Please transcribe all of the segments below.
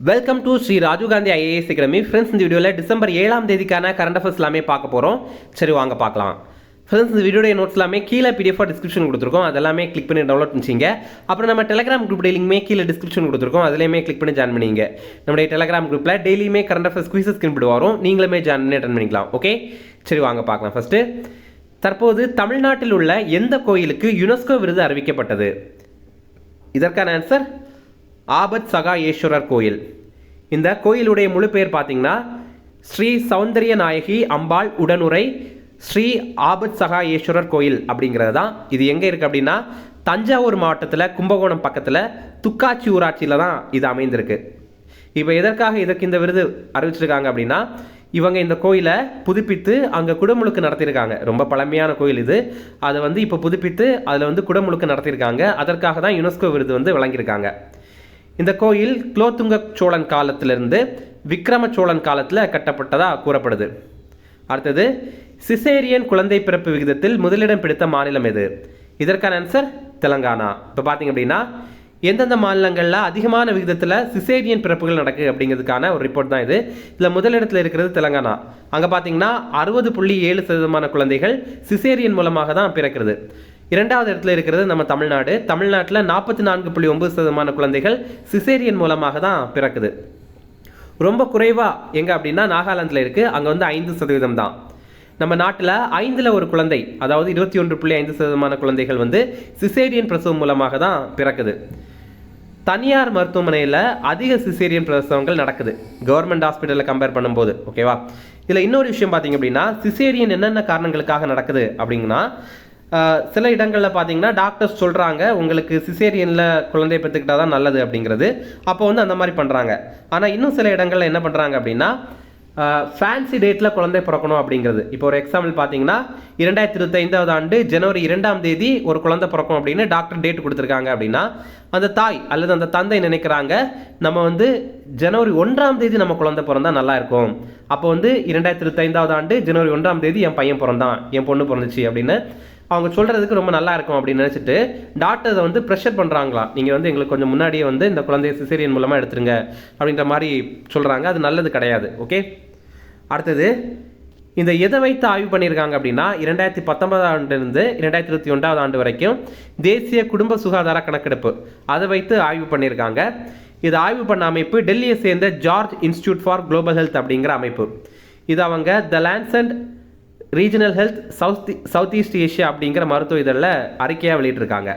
Welcome to Shri Rajiv Gandhi IAS academy. Friends, இந்த வீடியோவில் December 7ஆம் தேதிக்கான கரண்ட் அஃபேர்ஸ் எல்லாமே பார்க்க போகிறோம். சரி, வாங்க பார்க்கலாம். ஃப்ரெண்ட்ஸ், இந்த வீடியோடைய நோட்ஸ் எல்லாமே கீழே பிடிஎஃப் டிஸ்கிரிப்ஷன் கொடுத்துருக்கோம். அதெல்லாமே கிளிக் பண்ணி டவுன்லோட் பண்ணிச்சிங்க. அப்புறம் நம்ம டெலிகிராம் குரூப் லிங்க்மே கீழே டிஸ்கிரிப்ஷன் கொடுத்துருக்கோம். அதிலேயுமே கிளிக் பண்ணி ஜாயின் பண்ணிங்க. நம்முடைய டெலிகிராம் குரூப்பில் டெய்லியுமே கரண்ட் அஃபேர்ஸ் குவிசஸ் ஸ்கிரிப்ட் வரும். நீங்களுமே ஜாயின் பண்ணி அட்டன் பண்ணிக்கலாம். ஓகே, சரி வாங்க பார்க்கலாம். ஃபஸ்ட்டு, தற்போது தமிழ்நாட்டில் உள்ள எந்த கோயிலுக்கு யுனெஸ்கோ விருது அறிவிக்கப்பட்டது? இதற்கான ஆன்சர் ஆபத் சகா ஈஸ்வரர் கோயில். இந்த கோயிலுடைய முழு பெயர் பார்த்தீங்கன்னா ஸ்ரீ சௌந்தரிய நாயகி அம்பாள் உடனுரை ஸ்ரீ ஆபத் சகா ஈஸ்வரர் கோயில் அப்படிங்கிறது தான். இது எங்கே இருக்குது அப்படின்னா தஞ்சாவூர் மாவட்டத்தில் கும்பகோணம் பக்கத்தில் துக்காச்சி ஊராட்சியில் தான் இது அமைந்திருக்கு. இப்போ எதற்காக இதற்கு இந்த விருது அறிவிச்சிருக்காங்க அப்படின்னா, இவங்க இந்த கோயிலை புதுப்பித்து அங்கே குடமுழுக்கு நடத்தியிருக்காங்க. ரொம்ப பழமையான கோயில் இது. அதை இப்போ புதுப்பித்து அதில் குடமுழுக்கு நடத்தியிருக்காங்க. அதற்காக தான் யுனெஸ்கோ விருது வழங்கியிருக்காங்க. இந்த கோயில் குலோத்துங்க சோழன் காலத்திலிருந்து விக்ரம சோழன் காலத்தில் கட்டப்பட்டதாக கூறப்படுது. அடுத்தது, சிசேரியன் குழந்தை பிறப்பு விகிதத்தில் முதலிடம் பிடித்த மாநிலம் எது? இதற்கான ஆன்சர் தெலங்கானா. இப்போ பார்த்தீங்க அப்படின்னா எந்தெந்த மாநிலங்களில் அதிகமான விகிதத்தில் சிசேரியன் பிறப்புகள் நடக்குது அப்படிங்கிறதுக்கான ஒரு ரிப்போர்ட் தான் இது. இதில் முதலிடத்தில் இருக்கிறது தெலங்கானா. அங்கே பார்த்தீங்கன்னா 60.7% குழந்தைகள் சிசேரியன் மூலமாக தான் பிறக்கிறது. இரண்டாவது இடத்துல இருக்கிறது நம்ம தமிழ்நாடு. தமிழ்நாட்டில் 44.9% குழந்தைகள் சிசேரியன் மூலமாக தான் பிறக்குது. ரொம்ப குறைவாக எங்கே அப்படின்னா நாகாலாந்தில் இருக்குது. அங்கே 5% தான். நம்ம நாட்டில் 5ல் ஒரு குழந்தை, அதாவது 21.5% குழந்தைகள் சிசேரியன் பிரசவம் மூலமாக தான் பிறக்குது. தனியார் மருத்துவமனையில் அதிக சிசேரியன் பிரசவங்கள் நடக்குது கவர்மெண்ட் ஹாஸ்பிட்டலில் கம்பேர் பண்ணும்போது. ஓகேவா? இதில் இன்னொரு விஷயம் பார்த்தீங்க அப்படின்னா, சிசேரியன் என்னென்ன காரணங்களுக்காக நடக்குது அப்படிங்கன்னா, சில இடங்களில் பார்த்தீங்கன்னா டாக்டர்ஸ் சொல்கிறாங்க உங்களுக்கு சிசேரியனில் குழந்தை பெற்றுக்கிட்டா தான் நல்லது அப்படிங்கிறது. அப்போ அந்த மாதிரி பண்ணுறாங்க. ஆனால் இன்னும் சில இடங்களில் என்ன பண்ணுறாங்க அப்படின்னா, ஃபேன்சி டேட்டில் குழந்தை பிறக்கணும் அப்படிங்கிறது. இப்போ ஒரு எக்ஸாம்பிள் பார்த்தீங்கன்னா 2025ஆம் ஆண்டு ஜனவரி 2ஆம் தேதி ஒரு குழந்தை பிறக்கும் அப்படின்னு டாக்டர் டேட் கொடுத்துருக்காங்க அப்படின்னா, அந்த தாய் அல்லது அந்த தந்தை நினைக்கிறாங்க நம்ம ஜனவரி 1ஆம் தேதி நம்ம குழந்தை பிறந்தா நல்லா இருக்கும். அப்போ 2025ஆம் ஆண்டு ஜனவரி 1ஆம் தேதி என் பையன் பிறந்தான், என் பொண்ணு பிறந்துச்சு அப்படின்னு அவங்க சொல்கிறதுக்கு ரொம்ப நல்லா இருக்கும் அப்படின்னு நினச்சிட்டு டாக்டர்ஸை ப்ரெஷர் பண்ணுறாங்களாம். நீங்கள் எங்களுக்கு கொஞ்சம் முன்னாடியே இந்த குழந்தைய சிசேரியன் மூலமாக எடுத்துருங்க அப்படின்ற மாதிரி சொல்கிறாங்க. அது நல்லது கிடையாது. ஓகே, அடுத்தது, இந்த எதை வைத்து ஆய்வு பண்ணியிருக்காங்க அப்படின்னா 2019ஆம் ஆண்டிலிருந்து 2021ஆம் ஆண்டு வரைக்கும் தேசிய குடும்ப சுகாதார கணக்கெடுப்பு அதை வைத்து ஆய்வு பண்ணியிருக்காங்க. இது ஆய்வு பண்ண அமைப்பு டெல்லியை சேர்ந்த George Institute for Global Health அப்படிங்கிற அமைப்பு. இது அவங்க the Lancet Regional Health South East Asia அப்படிங்கிற மருத்துவ இதழில் அறிக்கையாக வெளியிட்டிருக்காங்க.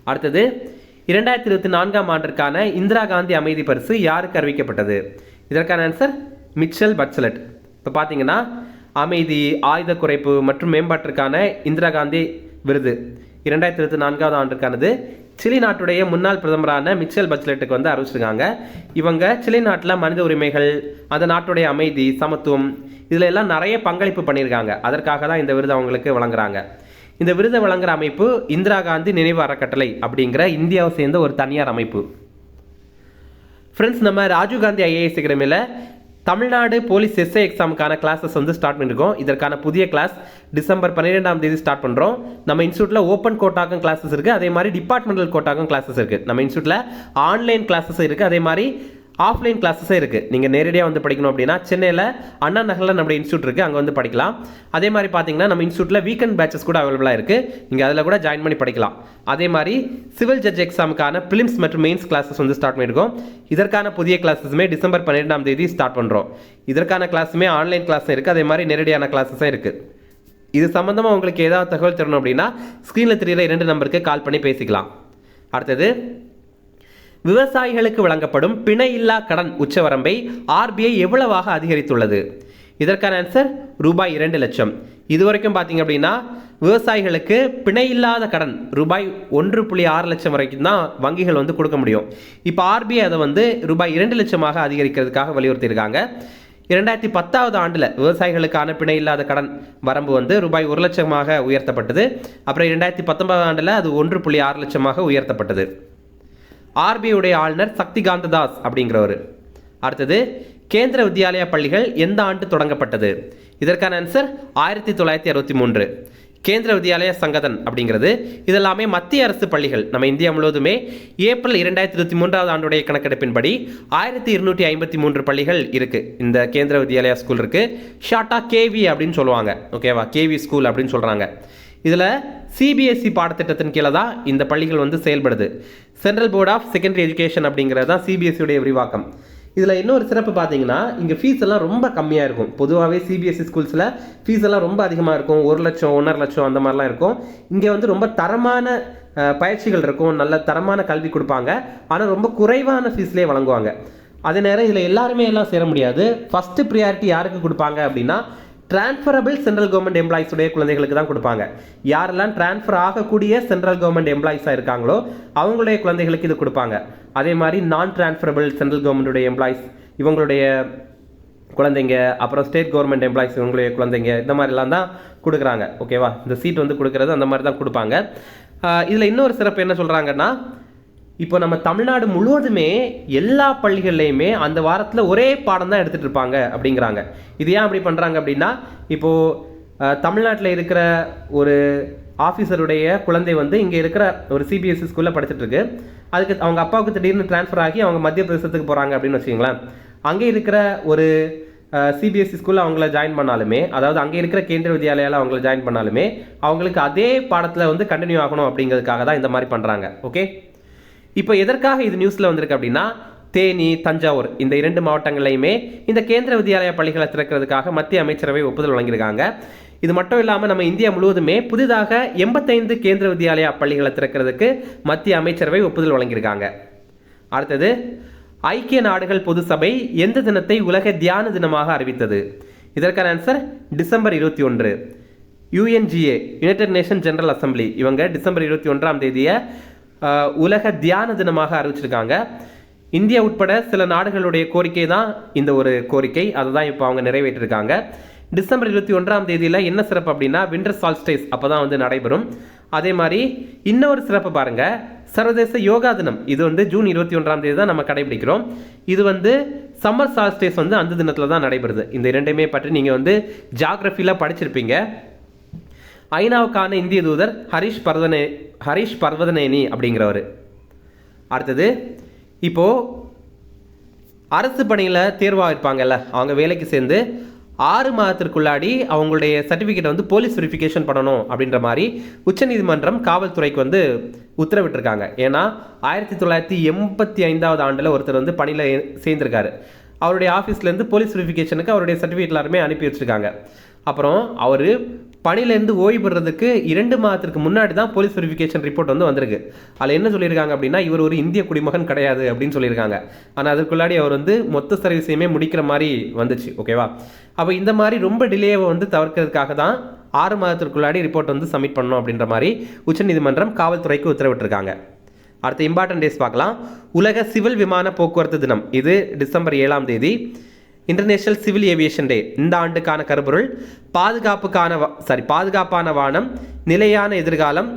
அடுத்தது, 2024ஆம் ஆண்டிற்கான இந்திரா காந்தி அமைதி பரிசு யாருக்கு அறிவிக்கப்பட்டது? இதற்கான ஆன்சர் மிச்சல் பட்சலட். இப்போ பார்த்தீங்கன்னா அமைதி, ஆயுத குறைப்பு மற்றும் மேம்பாட்டிற்கான இந்திரா காந்தி விருது 2024ஆம் ஆண்டுக்கானது சிலி நாட்டுடைய முன்னாள் பிரதமரான மிச்சல் பட்சலட்டுக்கு அறிவிச்சிருக்காங்க. இவங்க சிலி நாட்டில் மனித உரிமைகள், அந்த நாட்டுடைய அமைதி, சமத்துவம் இதில் எல்லாம் நிறைய பங்களிப்பு பண்ணியிருக்காங்க. அதற்காக தான் இந்த விருது அவங்களுக்கு வழங்குறாங்க. இந்த விருதை வழங்குற அமைப்பு இந்திரா காந்தி நினைவு அறக்கட்டளை அப்படிங்கிற இந்தியாவை சேர்ந்த ஒரு தனியார் அமைப்பு. ஃப்ரெண்ட்ஸ், நம்ம ராஜீவ் காந்தி ஐஏஎஸ் அகாடமியில் தமிழ்நாடு போலீஸ் எஸ்ஐ எக்ஸாமுக்கான கிளாஸஸ் ஸ்டார்ட் பண்ணியிருக்கோம். இதற்கான புதிய கிளாஸ் டிசம்பர் 12ஆம் தேதி ஸ்டார்ட் பண்ணுறோம். நம்ம இன்ஸ்டியூட்டில் ஓப்பன் கோட்டாக்கும் கிளாஸஸ் இருக்குது, அதே மாதிரி டிபார்ட்மெண்டல் கோட்டாக்கும் கிளாஸஸ் இருக்குது. நம்ம இன்ஸ்டியூட்டில் ஆன்லைன் கிளாஸஸ் இருக்குது, அதே மாதிரி ஆஃப்லைன் கிளாஸஸே இருக்குது. நீங்கள் நேரடியாக படிக்கணும் அப்படின்னா சென்னையில் அண்ணா நகரில் நம்ம இன்ஸ்டியூட் இருக்குது, அங்கே படிக்கலாம். அதே மாதிரி பார்த்தீங்கன்னா நம்ம இன்ஸ்டியூட்டில் வீக்கெண்ட் பேச்சஸ் கூட அவைலபிளாக இருக்குது. நீங்கள் அதில் கூட ஜாயின் பண்ணி படிக்கலாம். அதே மாதிரி சிவில் ஜட்ஜ் எக்ஸாமுக்கான பிலிம்ஸ் மற்றும் மெயின்ஸ் கிளாஸஸ் ஸ்டார்ட் பண்ணியிருக்கோம். இதற்கான புதிய கிளாஸஸுமே டிசம்பர் 12ஆம் தேதி ஸ்டார்ட் பண்ணுறோம். இதற்கான கிளாஸுமே ஆன்லைன் கிளாஸும் இருக்குது, அதே மாதிரி நேரடியான கிளாஸஸும் இருக்குது. இது சம்மந்தமாக உங்களுக்கு ஏதாவது தகவல் தரணும் அப்படின்னா ஸ்க்ரீனில் தெரியுற 2 நம்பருக்கு கால் பண்ணி பேசிக்கலாம். அடுத்தது, விவசாயிகளுக்கு வழங்கப்படும் பிணை இல்லா கடன் உச்சவரம்பை ஆர்பிஐ எவ்வளவாக அதிகரித்துள்ளது? இதற்கான ஆன்சர் ரூபாய் 2 லட்சம். இதுவரைக்கும் பார்த்தீங்க அப்படின்னா விவசாயிகளுக்கு பிணை இல்லாத கடன் ரூபாய் 1.6 லட்சம் வரைக்கும் தான் வங்கிகள் கொடுக்க முடியும். இப்போ ஆர்பிஐ அதை ரூபாய் 2 லட்சமாக அதிகரிக்கிறதுக்காக வலியுறுத்தியிருக்காங்க. 2010ஆம் ஆண்டில் விவசாயிகளுக்கான பிணை இல்லாத கடன் வரம்பு ரூபாய் 1 லட்சமாக உயர்த்தப்பட்டது. அப்புறம் 2019ஆம் ஆண்டில் அது 1.6 லட்சமாக உயர்த்தப்பட்டது. ஆர்பிஐ ஆளுநர் சக்திகாந்த தாஸ் அப்படிங்கிறவர். அடுத்தது, கேந்திர வித்யாலயா பள்ளிகள் எந்த ஆண்டு தொடங்கப்பட்டது? இதற்கான ஆன்சர் 1963. கேந்திர வித்யாலயா சங்கதன் அப்படிங்கிறது. இதெல்லாமே மத்திய அரசு பள்ளிகள். நம்ம இந்தியா முழுவதுமே ஏப்ரல் 2023 ஆண்டுடைய கணக்கெடுப்பின்படி 1253 பள்ளிகள் இருக்கு. இந்த கேந்திர வித்யாலயா ஸ்கூல் இருக்கு. ஷார்ட்டா கேவி அப்படின்னு சொல்லுவாங்க. ஓகேவா, கேவி ஸ்கூல் அப்படின்னு சொல்றாங்க. இதில் சிபிஎஸ்சி பாடத்திட்டத்தின் கீழே தான் இந்த பள்ளிகள் வந்து செயல்படுது. Central board of secondary education அப்படிங்கிறது தான் சிபிஎஸ்சியுடைய விரிவாக்கம். இதில் இன்னொரு சிறப்பு பார்த்தீங்கன்னா, இங்கே ஃபீஸ் எல்லாம் ரொம்ப கம்மியாக இருக்கும். பொதுவாகவே சிபிஎஸ்சி ஸ்கூல்ஸில் ஃபீஸ் எல்லாம் ரொம்ப அதிகமாக இருக்கும். 1 லட்சம் 1.5 லட்சம் அந்த மாதிரிலாம் இருக்கும். இங்கே வந்து ரொம்ப தரமான பயிற்சிகள் இருக்கும், நல்ல தரமான கல்வி கொடுப்பாங்க. ஆனால் ரொம்ப குறைவான ஃபீஸ்லேயே வழங்குவாங்க. அதே நேரம் இதில் எல்லாருமே எல்லாம் சேர முடியாது. ஃபஸ்ட்டு ப்ரியாரிட்டி யாருக்கு கொடுப்பாங்க அப்படின்னா, டிரான்ஸ்ஃபரபிள் சென்ட்ரல் கவர்மெண்ட் எம்ப்ளாயிஸுடைய குழந்தைகளுக்கு தான் கொடுப்பாங்க. யாரெல்லாம் டிரான்ஸ்ஃபர் ஆகக்கூடிய சென்ட்ரல் கவர்மெண்ட் எம்ப்ளாயிஸாக இருக்காங்களோ அவங்களுடைய குழந்தைகளுக்கு இது கொடுப்பாங்க. அதே மாதிரி நான் டிரான்ஸ்ஃபரபிள் சென்ட்ரல் கவர்மெண்ட்டுடைய எம்ப்ளாயிஸ் இவங்களுடைய குழந்தைங்க, அப்புறம் ஸ்டேட் கவர்மெண்ட் எம்ப்ளாயிஸ் இவங்களுடைய குழந்தைங்க, இந்த மாதிரிலாம் தான் கொடுக்குறாங்க. ஓகேவா, இந்த சீட் வந்து கொடுக்கறது அந்த மாதிரி தான் கொடுப்பாங்க. இதில் இன்னொரு சிறப்பு என்ன சொல்கிறாங்கன்னா, இப்போ நம்ம தமிழ்நாடு முழுவதுமே எல்லா பள்ளிகள்லையுமே அந்த வாரத்தில் ஒரே பாடம் தான் எடுத்துகிட்டு இருப்பாங்க அப்படிங்கிறாங்க. இது ஏன் அப்படி பண்ணுறாங்க அப்படின்னா, இப்போது தமிழ்நாட்டில் இருக்கிற ஒரு ஆஃபீஸருடைய குழந்தை வந்து இங்கே இருக்கிற ஒரு சிபிஎஸ்சி ஸ்கூலில் படிச்சுட்ருக்கு. அதுக்கு அவங்க அப்பாவுக்கு திடீர்னு ட்ரான்ஸ்ஃபர் ஆகி அவங்க மத்திய பிரதேசத்துக்கு போகிறாங்க அப்படின்னு வச்சுக்கிங்களேன். அங்கே இருக்கிற ஒரு சிபிஎஸ்சி ஸ்கூலில் அவங்கள ஜாயின் பண்ணாலுமே, அதாவது அங்கே இருக்கிற கேந்திர வித்யாலயாவில் அவங்கள ஜாயின் பண்ணாலுமே அவங்களுக்கு அதே பாடத்தில் வந்து கண்டினியூ ஆகணும் அப்படிங்கிறதுக்காக தான் இந்த மாதிரி பண்ணுறாங்க. ஓகே, இப்போ எதற்காக இது நியூஸில் வந்திருக்கு அப்படின்னா, தேனி, தஞ்சாவூர் இந்த 2 மாவட்டங்களையுமே இந்த கேந்திர வித்யாலயா பள்ளிகளை திறக்கிறதுக்காக மத்திய அமைச்சரவை ஒப்புதல் வழங்கியிருக்காங்க. இது மட்டும் இல்லாமல் நம்ம இந்தியா முழுவதுமே புதிதாக 85 கேந்திர வித்யாலயா பள்ளிகளை திறக்கிறதுக்கு மத்திய அமைச்சரவை ஒப்புதல் வழங்கியிருக்காங்க. அடுத்தது, ஐக்கிய நாடுகள் பொது சபை எந்த தினத்தை உலக தியான தினமாக அறிவித்தது? இதற்கான answer December 21. UNGA, United nation general assembly, இவங்க டிசம்பர் 21ஆம் தேதியை உலக தியான தினமாக அறிவிச்சிருக்காங்க. இந்தியா உட்பட சில நாடுகளுடைய கோரிக்கை தான் இந்த ஒரு கோரிக்கை. அதை தான் இப்போ அவங்க நிறைவேற்றிருக்காங்க. டிசம்பர் 21ஆம் தேதியில் என்ன சிறப்பு அப்படின்னா, விண்டர் சால்ஸ்டைஸ் அப்போ தான் வந்து நடைபெறும். அதே மாதிரி இன்னொரு சிறப்பு பாருங்க, சர்வதேச யோகா தினம் இது வந்து ஜூன் 21ஆம் தேதி தான் நம்ம கடைபிடிக்கிறோம். இது வந்து சம்மர் சால்ஸ்டைஸ் வந்து அந்த தினத்தில் தான் நடைபெறுது. இந்த 2மே பற்றி நீங்கள் வந்து ஜியாகிரபியில் படிச்சிருப்பீங்க. ஐநாவுக்கான இந்திய தூதர் ஹரிஷ் பர்வதனேனி அப்படிங்கிறவர். அடுத்தது, இப்போது அரசு பணியில் தேர்வாக இருப்பாங்கல்ல, அவங்க வேலைக்கு சேர்ந்து 6 மாதத்திற்குள்ளாடி அவங்களுடைய சர்டிஃபிகேட்டை வந்து போலீஸ் வெரிஃபிகேஷன் பண்ணணும் அப்படின்ற மாதிரி உச்சநீதிமன்றம் காவல்துறைக்கு வந்து உத்தரவிட்டிருக்காங்க. ஏன்னா 1985 ஆண்டில் ஒருத்தர் வந்து பணியில் சேர்ந்திருக்காரு. அவருடைய ஆஃபீஸ்லேருந்து போலீஸ் வெரிஃபிகேஷனுக்கு அவருடைய சர்டிஃபிகேட் எல்லாருமே அனுப்பி வச்சுருக்காங்க. அப்புறம் அவர் பணியிலேருந்து ஓய்வு பெறதுக்கு 2 மாதத்திற்கு முன்னாடி தான் போலீஸ் வெரிஃபிகேஷன் ரிப்போர்ட் வந்து வந்திருக்கு. அதில் என்ன சொல்லியிருக்காங்க அப்படின்னா, இவர் ஒரு இந்திய குடிமகன் கிடையாது அப்படின்னு சொல்லியிருக்காங்க. ஆனால் அதுக்குள்ளாடி அவர் வந்து மொத்த சர்வீஸையுமே முடிக்கிற மாதிரி வந்துச்சு. ஓகேவா, அப்போ இந்த மாதிரி ரொம்ப டிலேவை வந்து தவிர்க்கிறதுக்காக தான் 6 மாதத்திற்குள்ளாடி ரிப்போர்ட் வந்து சப்மிட் பண்ணணும் அப்படின்ற மாதிரி உச்சநீதிமன்றம் காவல்துறைக்கு உத்தரவிட்டிருக்காங்க. அடுத்த இம்பார்ட்டன்ட் டேஸ் பார்க்கலாம். உலக சிவில் விமான போக்குவரத்து தினம், இது டிசம்பர் 7ஆம் தேதி. இன்டர்நேஷனல் சிவில் ஏவியேஷன் டே, இந்த ஆண்டுக்கான கருப்பொருள் பாதுகாப்பான வானம், நிலையான எதிர்காலம்,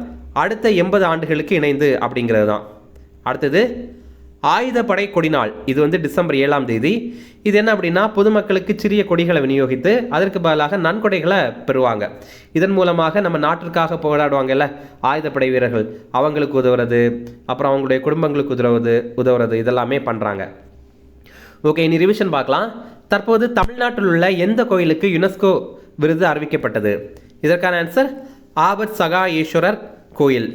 அடுத்த 80 ஆண்டுகளுக்கு இணைந்து அப்படிங்கிறது தான். அடுத்தது, ஆயுதப்படை கொடி நாள், இது வந்து டிசம்பர் 7ஆம் தேதி. இது என்ன அப்படின்னா, பொதுமக்களுக்கு சிறிய கொடிகளை விநியோகித்து அதற்கு பதிலாக நன்கொடைகளை பெறுவாங்க. இதன் மூலமாக நம்ம நாட்டிற்காக போராடுவாங்கல்ல ஆயுதப்படை வீரர்கள், அவங்களுக்கு உதவுறது, அப்புறம் அவங்களுடைய குடும்பங்களுக்கு உதவுறது இதெல்லாமே பண்ணுறாங்க. ஓகே, இனி ரிவிஷன் பார்க்கலாம். தற்போது தமிழ்நாட்டில் உள்ள எந்த கோயிலுக்கு யுனெஸ்கோ விருது அறிவிக்கப்பட்டது? இதற்கான ஆன்சர் ஆபத் சகா ஈஸ்வரர் கோயில்.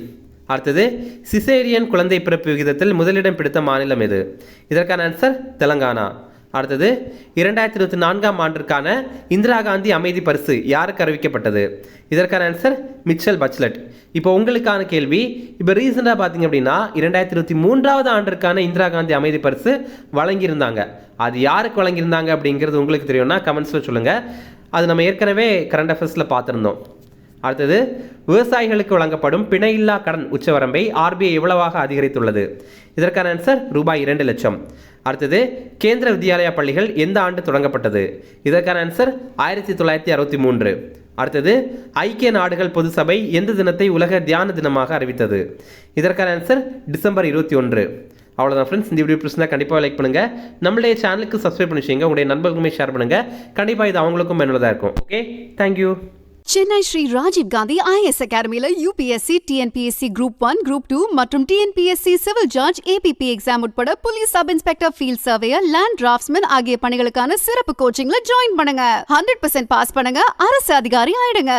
அடுத்தது, சிசேரியன் குழந்தை பிறப்பு விகிதத்தில் முதலிடம் பிடித்த மாநிலம் எது? இதற்கான ஆன்சர் தெலங்கானா. அடுத்தது, 2024ஆம் ஆண்டிற்கான இந்திரா காந்தி அமைதி பரிசு யாருக்கு அறிவிக்கப்பட்டது? இதற்கான ஆன்சர் மிச்சல் பச்லட். இப்போ உங்களுக்கான கேள்வி, இப்போ ரீசெண்டாக பார்த்தீங்க அப்படின்னா 2023ஆவது ஆண்டிற்கான இந்திரா காந்தி அமைதி பரிசு வழங்கியிருந்தாங்க. அது யாருக்கு வழங்கியிருந்தாங்க அப்படிங்கிறது உங்களுக்கு தெரியும்னா கமெண்ட்ஸில் சொல்லுங்கள். அது நம்ம ஏற்கனவே கரண்ட் அஃபேர்ஸில் பார்த்துருந்தோம். அடுத்தது, விவசாயிகளுக்கு வழங்கப்படும் பிணையில்லா கடன் உச்சவரம்பை ஆர்பிஐ எவ்வளவாக அதிகரித்துள்ளது? இதற்கான ஆன்சர் ரூபாய் 2 லட்சம். அடுத்தது, கேந்திர வித்யாலயா பள்ளிகள் எந்த ஆண்டு தொடங்கப்பட்டது? இதற்கான ஆன்சர் 1963. அடுத்தது, ஐக்கிய நாடுகள் பொது சபை எந்த தினத்தை உலக தியான தினமாக அறிவித்தது? இதற்கான ஆன்சர் டிசம்பர் 21. அவ்வளோதான் ஃப்ரெண்ட்ஸ், இந்த வீடியோ பிடிச்சிருந்தா கண்டிப்பாக லைக் பண்ணுங்கள். நம்மளுடைய சேனலுக்கு சப்ஸ்கிரைப் பண்ணி வச்சுங்க, உங்களுடைய நண்பர்களுமே ஷேர் பண்ணுங்கள். கண்டிப்பாக இது அவங்களுக்கும் பயனுள்ளதாக இருக்கும். Okay, thank you. Chennai Shri Rajiv Gandhi IAS அகாடமில UPSC, TNPSC Group 1, Group 2 மற்றும் TNPSC civil judge, APP exam உட்பட police sub inspector, field surveyor, land draftsman ஆகிய பணிகளுக்கான சிறப்பு கோச்சிங்ல ஜாயின் பண்ணுங்க. 100% பாஸ் பண்ணுங்க, அரசு அதிகாரி ஆயிடுங்க.